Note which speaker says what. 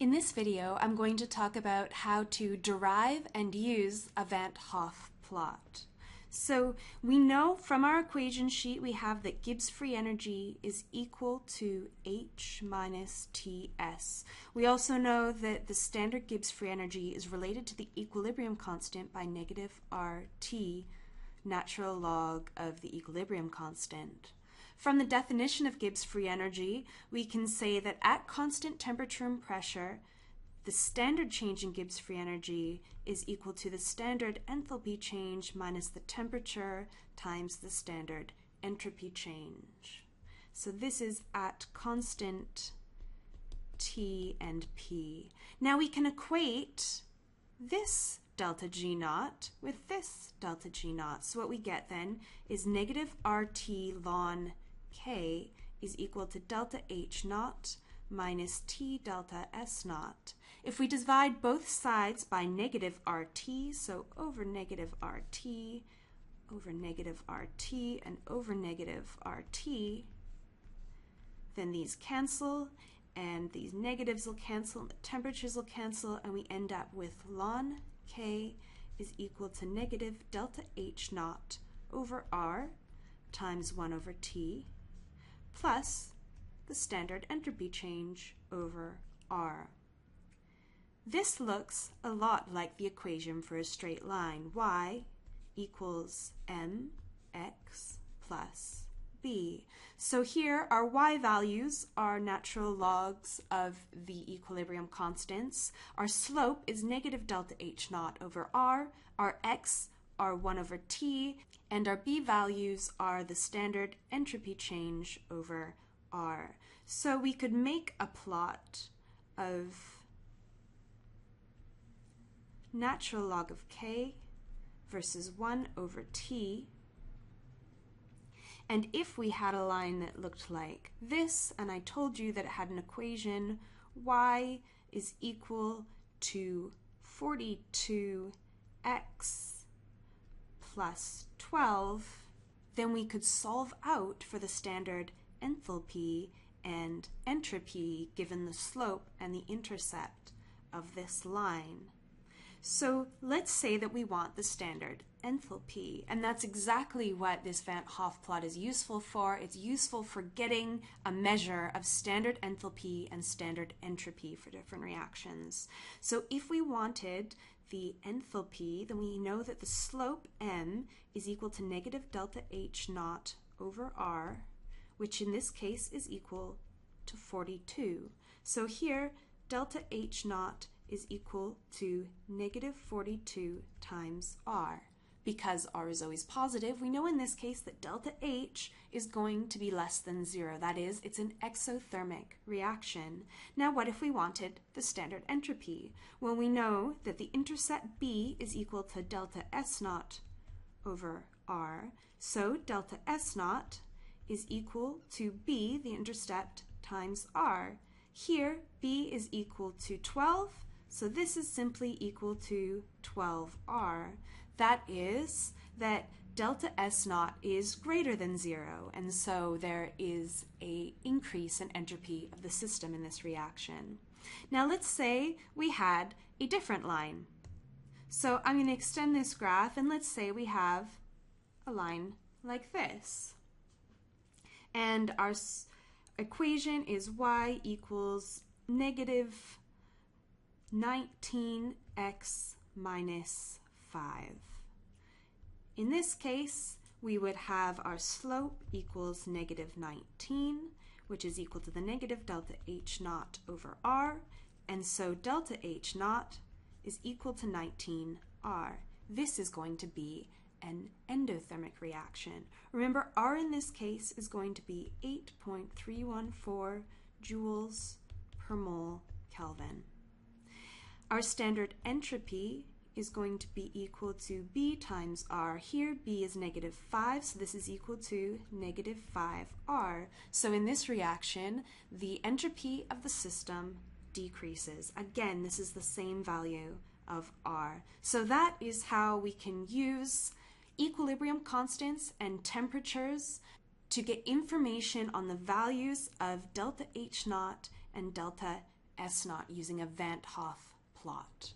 Speaker 1: In this video, I'm going to talk about how to derive and use a Van't Hoff plot. So we know from our equation sheet we have that Gibbs free energy is equal to H minus Ts. We also know that the standard Gibbs free energy is related to the equilibrium constant by negative RT, natural log of the equilibrium constant. From the definition of Gibbs free energy, we can say that at constant temperature and pressure, the standard change in Gibbs free energy is equal to the standard enthalpy change minus the temperature times the standard entropy change. So this is at constant T and P. Now we can equate this delta G naught with this delta G naught. So what we get then is negative RT ln K is equal to delta H naught minus T delta S naught. If we divide both sides by negative RT, so over negative RT, over negative RT, and over negative RT, then these cancel, and these negatives will cancel, and the temperatures will cancel, and we end up with ln K is equal to negative delta H naught over R times 1 over T plus the standard entropy change over R. This looks a lot like the equation for a straight line. Y equals mx plus b. So here our y values are natural logs of the equilibrium constants. Our slope is negative delta H naught over R. Our x are 1 over T, and our b values are the standard entropy change over R. So we could make a plot of natural log of K versus 1 over T. And if we had a line that looked like this, and I told you that it had an equation, y is equal to 42x plus 12, then we could solve out for the standard enthalpy and entropy given the slope and the intercept of this line. So let's say that we want the standard enthalpy, and that's exactly what this Van't Hoff plot is useful for. It's useful for getting a measure of standard enthalpy and standard entropy for different reactions. So if we wanted the enthalpy, then we know that the slope m is equal to negative delta H naught over R, which in this case is equal to 42. So here delta H naught is equal to negative 42 times R. Because R is always positive, we know in this case that delta H is going to be less than 0. That is, it's an exothermic reaction. Now what if we wanted the standard entropy? Well, we know that the intercept B is equal to delta S naught over R. So delta S naught is equal to B, the intercept, times R. Here, B is equal to 12. So this is simply equal to 12R. That is that delta S naught is greater than 0, and so there is an increase in entropy of the system in this reaction. Now let's say we had a different line. So I'm going to extend this graph, and let's say we have a line like this. And our equation is y equals negative 19x minus 5. In this case, we would have our slope equals negative 19, which is equal to the negative delta H naught over R, and so delta H naught is equal to 19R. This is going to be an endothermic reaction. Remember, R in this case is going to be 8.314 joules per mole Kelvin. Our standard entropy is going to be equal to B times R. Here, B is negative 5, so this is equal to negative 5R. So in this reaction, the entropy of the system decreases. Again, this is the same value of R. So that is how we can use equilibrium constants and temperatures to get information on the values of delta H naught and delta S naught using a Van't Hoff plot.